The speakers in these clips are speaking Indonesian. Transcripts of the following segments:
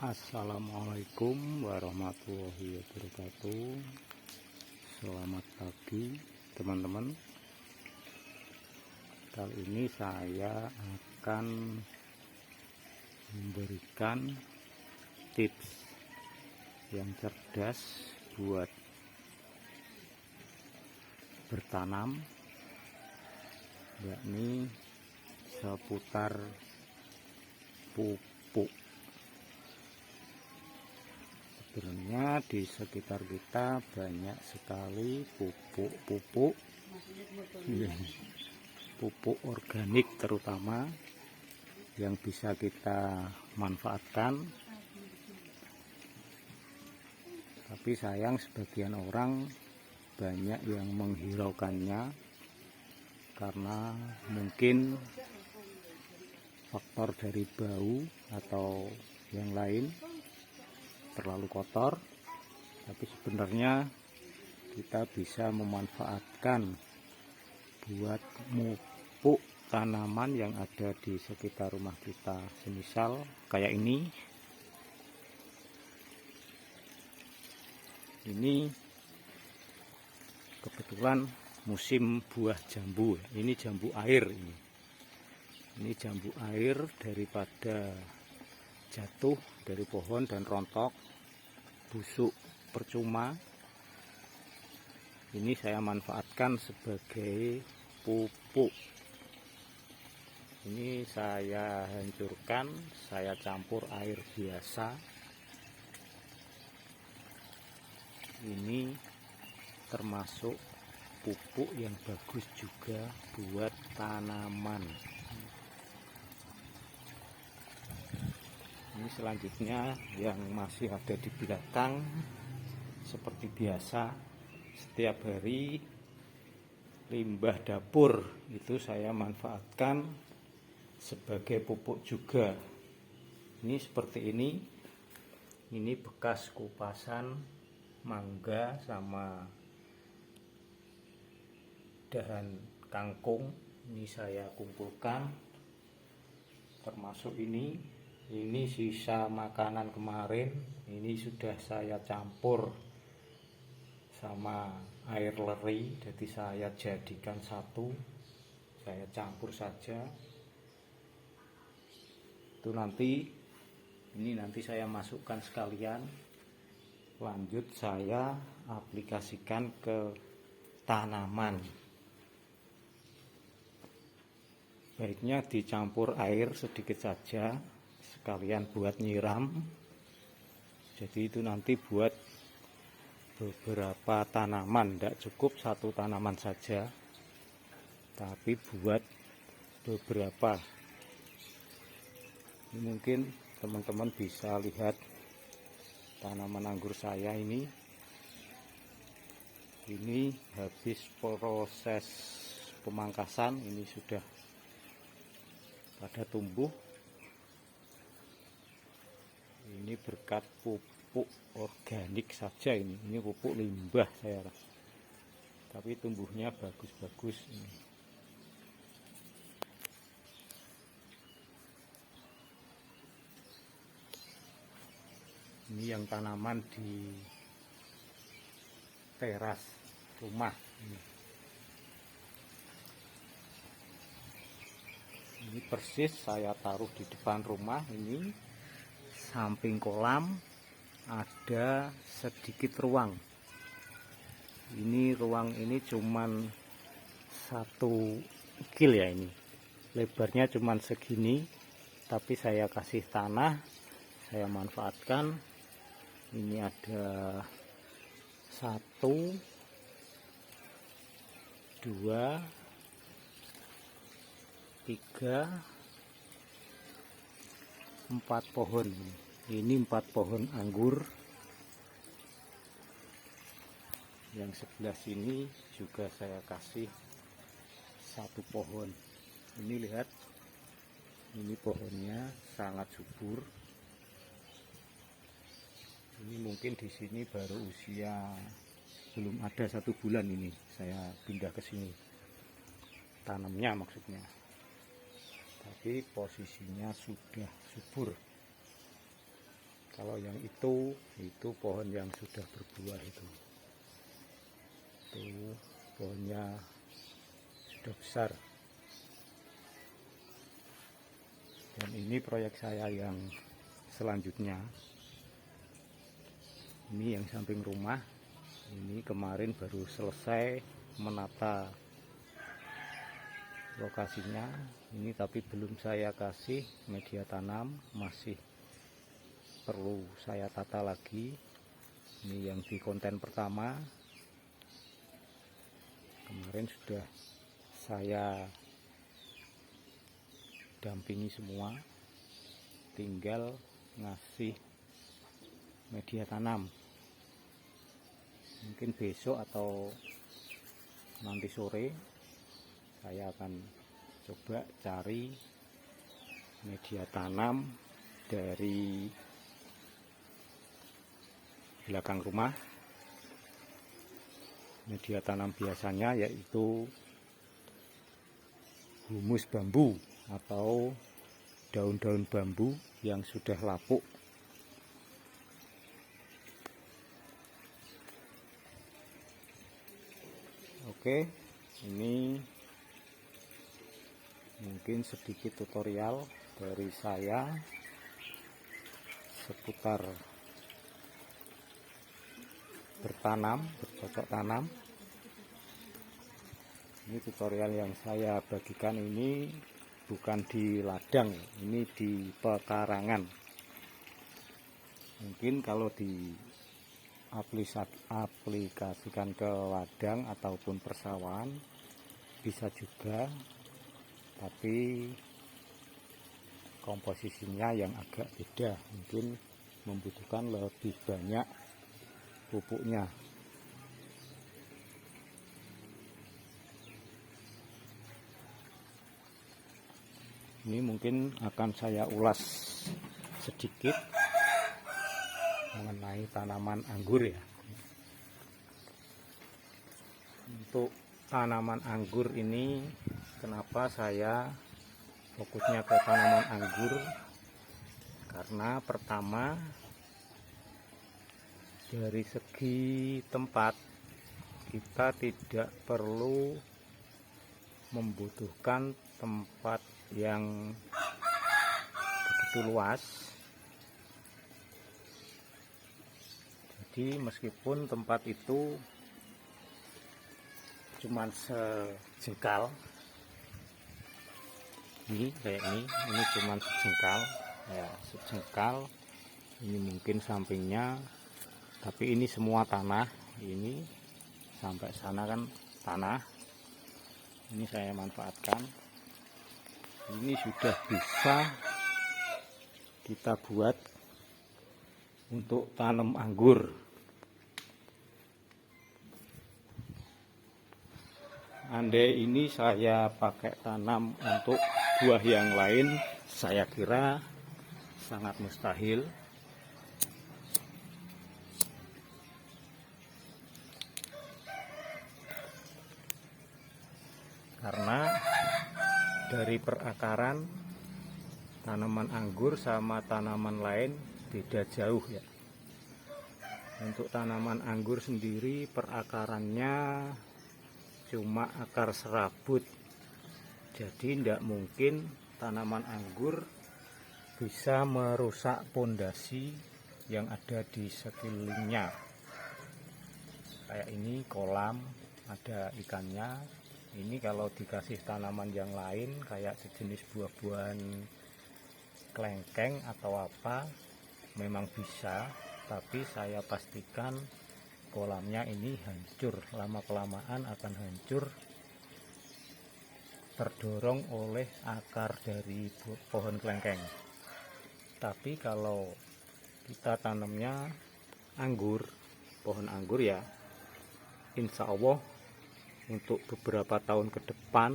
Assalamualaikum warahmatullahi wabarakatuh. Selamat pagi teman-teman. Kali ini saya akan memberikan tips yang cerdas buat bertanam, yakni seputar pupuk. Sebenarnya di sekitar kita banyak sekali pupuk organik terutama yang bisa kita manfaatkan. Tapi sayang sebagian orang banyak yang menghiraukannya karena mungkin faktor dari bau atau yang lain, terlalu kotor. Tapi sebenarnya kita bisa memanfaatkan buat mupuk tanaman yang ada di sekitar rumah kita, semisal kayak ini kebetulan musim buah jambu. Ini jambu air, ini jambu air daripada jatuh dari pohon dan rontok busuk percuma. Ini saya manfaatkan sebagai pupuk. Ini saya hancurkan, saya campur air biasa. Ini termasuk pupuk yang bagus juga buat tanaman. Ini selanjutnya yang masih ada di belakang. Seperti biasa, setiap hari limbah dapur itu saya manfaatkan sebagai pupuk juga. Ini seperti ini bekas kupasan mangga sama dahan kangkung. Ini saya kumpulkan, termasuk ini sisa makanan kemarin. Ini sudah saya campur sama air leri, jadi saya jadikan satu, saya campur saja. Itu nanti saya masukkan sekalian, lanjut saya aplikasikan ke tanaman. Baiknya dicampur air sedikit saja, sekalian buat nyiram. Jadi itu nanti buat beberapa tanaman, tidak cukup satu tanaman saja, tapi buat beberapa. Ini mungkin teman-teman bisa lihat tanaman anggur saya ini habis proses pemangkasan, ini sudah pada tumbuh. Ini berkat pupuk organik saja. Ini pupuk limbah saya, tapi tumbuhnya bagus-bagus. Ini yang tanaman di teras rumah. Ini persis saya taruh di depan rumah. Ini samping kolam ada sedikit ruang. Ini ruang ini cuman 1 kil ya, ini lebarnya cuman segini, tapi saya kasih tanah, saya manfaatkan. Ini ada 1, 2, 3, 4 pohon. Ini 4 pohon anggur. Yang sebelah sini juga saya kasih 1 pohon. Ini lihat, ini pohonnya sangat subur. Ini mungkin di sini baru usia belum ada 1 bulan. Ini saya pindah ke sini tanamnya maksudnya, tapi posisinya sudah subur. Kalau yang itu pohon yang sudah berbuah itu pohonnya sudah besar. Dan ini proyek saya yang selanjutnya, ini yang samping rumah. Ini kemarin baru selesai menata lokasinya ini, tapi belum saya kasih media tanam, masih perlu saya tata lagi. Ini yang di konten pertama, kemarin sudah saya dampingi semua, tinggal ngasih media tanam. Mungkin besok atau nanti sore saya akan coba cari media tanam dari belakang rumah. Media tanam biasanya yaitu humus bambu atau daun-daun bambu yang sudah lapuk. Oke, ini mungkin sedikit tutorial dari saya seputar bertanam, bercocok tanam. Ini tutorial yang saya bagikan ini bukan di ladang, ini di pekarangan. Mungkin kalau di aplikasikan ke ladang ataupun persawahan bisa juga, tapi komposisinya yang agak beda, mungkin membutuhkan lebih banyak pupuknya. Ini mungkin akan saya ulas sedikit mengenai tanaman anggur ya. Untuk tanaman anggur ini, kenapa saya fokusnya ke tanaman anggur? Karena pertama, dari segi tempat kita tidak perlu membutuhkan tempat yang begitu luas. Jadi meskipun tempat itu cuman sejengkal, ini kayak ini cuman sejengkal ya, sejengkal. Ini mungkin sampingnya, tapi ini semua tanah. Ini sampai sana kan tanah. Ini saya manfaatkan. Ini sudah bisa kita buat untuk tanam anggur. Andai ini saya pakai tanam untuk buah yang lain, saya kira sangat mustahil. Karena dari perakaran tanaman anggur sama tanaman lain beda jauh ya. Untuk tanaman anggur sendiri perakarannya cuma akar serabut, jadi tidak mungkin tanaman anggur bisa merusak pondasi yang ada di sekelilingnya. Kayak ini kolam, ada ikannya. Ini kalau dikasih tanaman yang lain kayak sejenis buah-buahan kelengkeng atau apa, memang bisa, tapi saya pastikan kolamnya ini hancur, lama-kelamaan akan hancur, terdorong oleh akar dari pohon kelengkeng. Tapi kalau kita tanamnya anggur, pohon anggur ya, insya Allah untuk beberapa tahun ke depan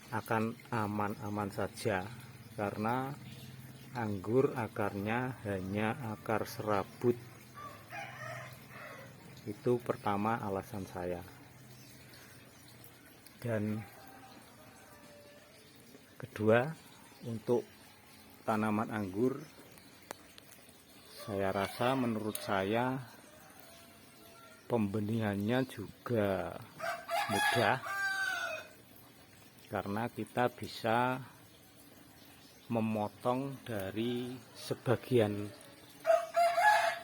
akan aman-aman saja, karena anggur akarnya hanya akar serabut. Itu pertama alasan saya. Dan kedua, untuk tanaman anggur Saya rasa, menurut saya, pembenihannya juga mudah, karena kita bisa memotong dari sebagian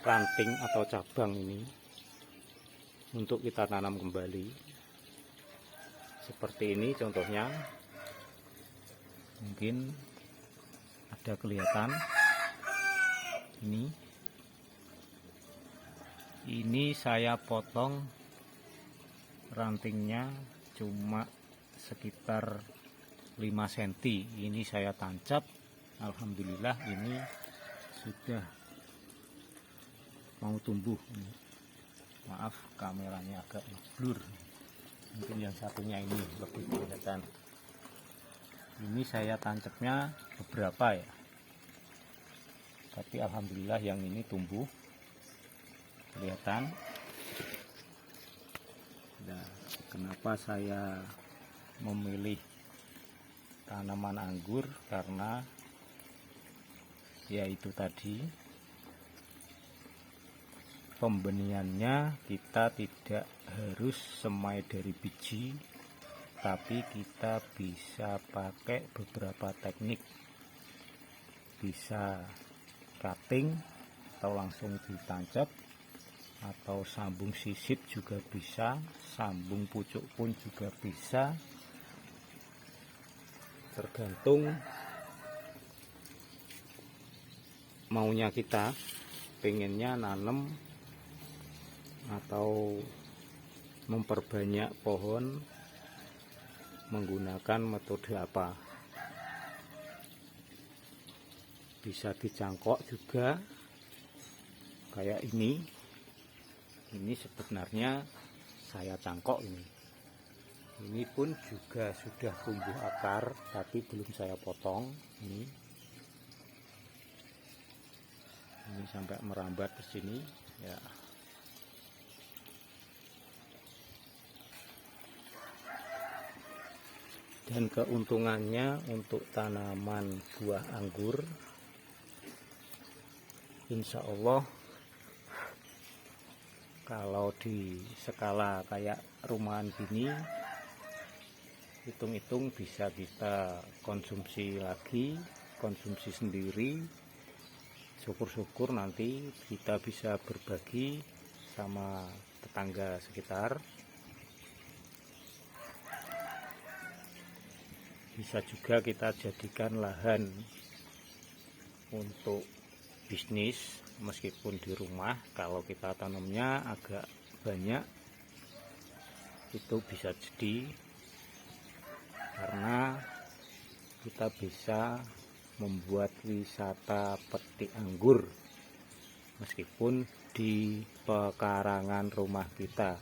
ranting atau cabang ini untuk kita tanam kembali. Seperti ini contohnya, mungkin ada kelihatan. Ini saya potong rantingnya cuma sekitar 5 cm. Ini saya tancap. Alhamdulillah ini sudah mau tumbuh. Maaf kameranya agak blur. Mungkin yang satunya ini lebih kelihatan. Ini saya tancapnya beberapa ya. Tapi alhamdulillah yang ini tumbuh. Kelihatan. Nah, kenapa saya memilih tanaman anggur? Karena yaitu tadi, pembenihannya kita tidak harus semai dari biji, tapi kita bisa pakai beberapa teknik. Bisa cutting atau langsung ditancap, atau sambung sisip juga bisa, sambung pucuk pun juga bisa, tergantung maunya kita, pengennya nanam atau memperbanyak pohon menggunakan metode apa. Bisa dicangkok juga kayak ini. Ini sebenarnya saya cangkok ini. Ini pun juga sudah tumbuh akar, tapi belum saya potong. Ini sampai merambat ke sini ya. Dan keuntungannya untuk tanaman buah anggur, insya Allah kalau di skala kayak rumahan gini, hitung-hitung bisa kita konsumsi lagi, konsumsi sendiri. Syukur-syukur nanti kita bisa berbagi sama tetangga sekitar. Bisa juga kita jadikan lahan untuk bisnis, meskipun di rumah. Kalau kita tanamnya agak banyak, itu bisa jadi, karena kita bisa membuat wisata petik anggur meskipun di pekarangan rumah kita.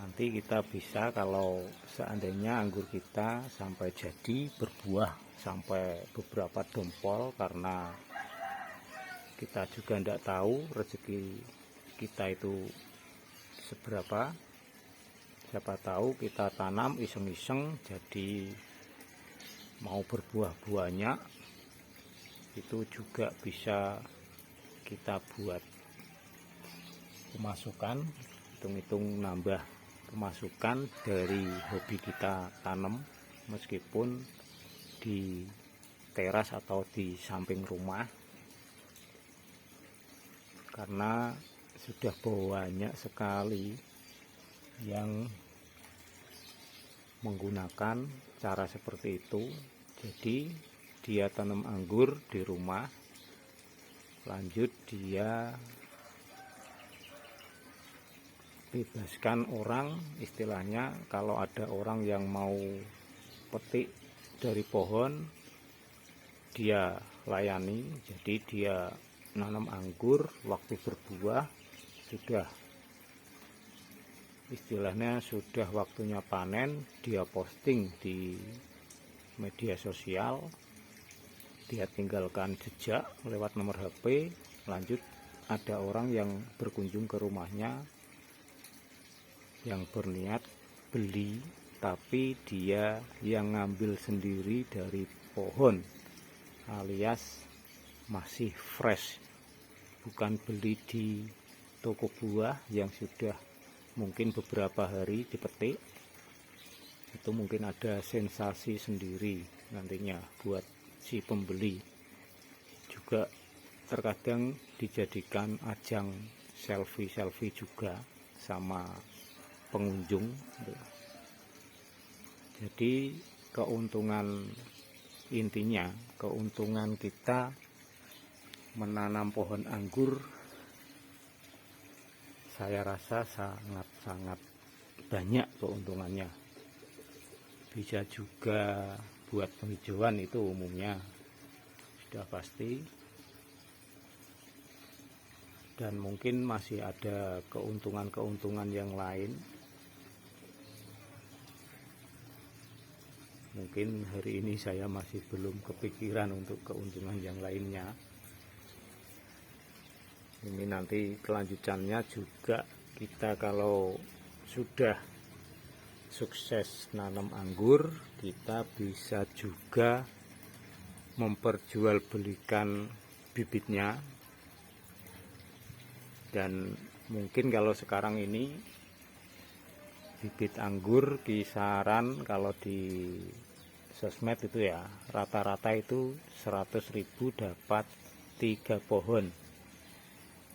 Nanti kita bisa, kalau seandainya anggur kita sampai jadi berbuah sampai beberapa dompol, karena kita juga tidak tahu rezeki kita itu seberapa. Siapa tahu kita tanam iseng-iseng jadi mau berbuah banyak, itu juga bisa kita buat pemasukan, hitung-hitung nambah pemasukan dari hobi kita tanam, meskipun di teras atau di samping rumah. Karena sudah banyak sekali yang menggunakan cara seperti itu. Jadi dia tanam anggur di rumah, lanjut dia bebaskan orang, istilahnya kalau ada orang yang mau petik dari pohon, dia layani. Jadi dia nanam anggur, waktu berbuah sudah, istilahnya sudah waktunya panen, dia posting di media sosial, dia tinggalkan jejak lewat nomor HP, lanjut ada orang yang berkunjung ke rumahnya yang berniat beli, tapi dia yang ngambil sendiri dari pohon, alias masih fresh, bukan beli di toko buah yang sudah mungkin beberapa hari dipetik. Itu mungkin ada sensasi sendiri nantinya buat si pembeli. Juga terkadang dijadikan ajang selfie juga sama pengunjung. Jadi keuntungan kita menanam pohon anggur, saya rasa sangat-sangat banyak keuntungannya. Bisa juga buat penghijauan, itu umumnya sudah pasti. Dan mungkin masih ada keuntungan yang lain. Mungkin hari ini saya masih belum kepikiran untuk keuntungan yang lainnya. Ini nanti kelanjutannya juga, kita kalau sudah sukses nanam anggur, kita bisa juga memperjualbelikan bibitnya. Dan mungkin kalau sekarang ini bibit anggur kisaran kalau di sosmed itu ya, rata-rata itu 100.000 dapat 3 pohon.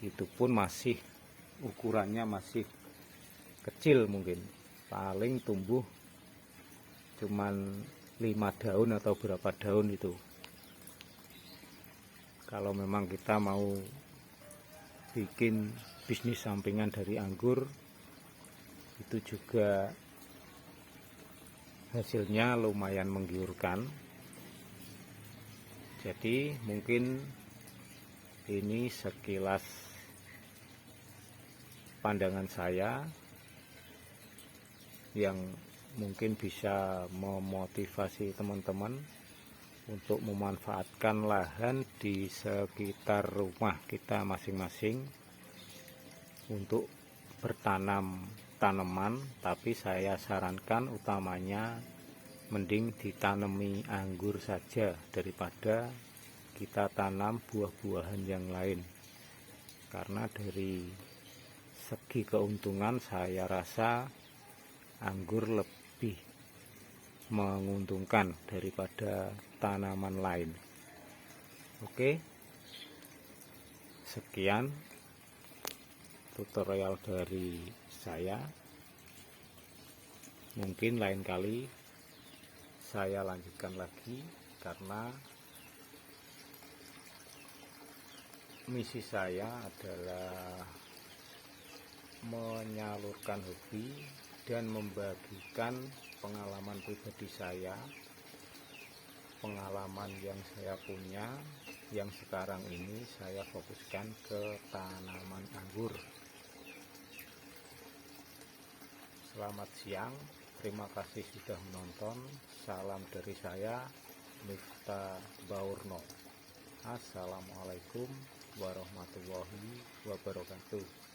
Itu pun masih ukurannya masih kecil, mungkin paling tumbuh cuman 5 daun atau berapa daun itu. Kalau memang kita mau bikin bisnis sampingan dari anggur, itu juga hasilnya lumayan menggiurkan. Jadi mungkin ini sekilas pandangan saya yang mungkin bisa memotivasi teman-teman untuk memanfaatkan lahan di sekitar rumah kita masing-masing untuk bertanam tanaman. Tapi saya sarankan utamanya mending ditanami anggur saja daripada kita tanam buah-buahan yang lain, karena dari segi keuntungan saya rasa anggur lebih menguntungkan daripada tanaman lain. Oke, sekian tutorial dari saya. Mungkin lain kali saya lanjutkan lagi, karena misi saya adalah menyalurkan hobi dan membagikan pengalaman pribadi saya, pengalaman yang saya punya, yang sekarang ini saya fokuskan ke tanaman anggur. Selamat siang, terima kasih sudah menonton. Salam dari saya, Miftah Baurno. Assalamualaikum warahmatullahi wabarakatuh.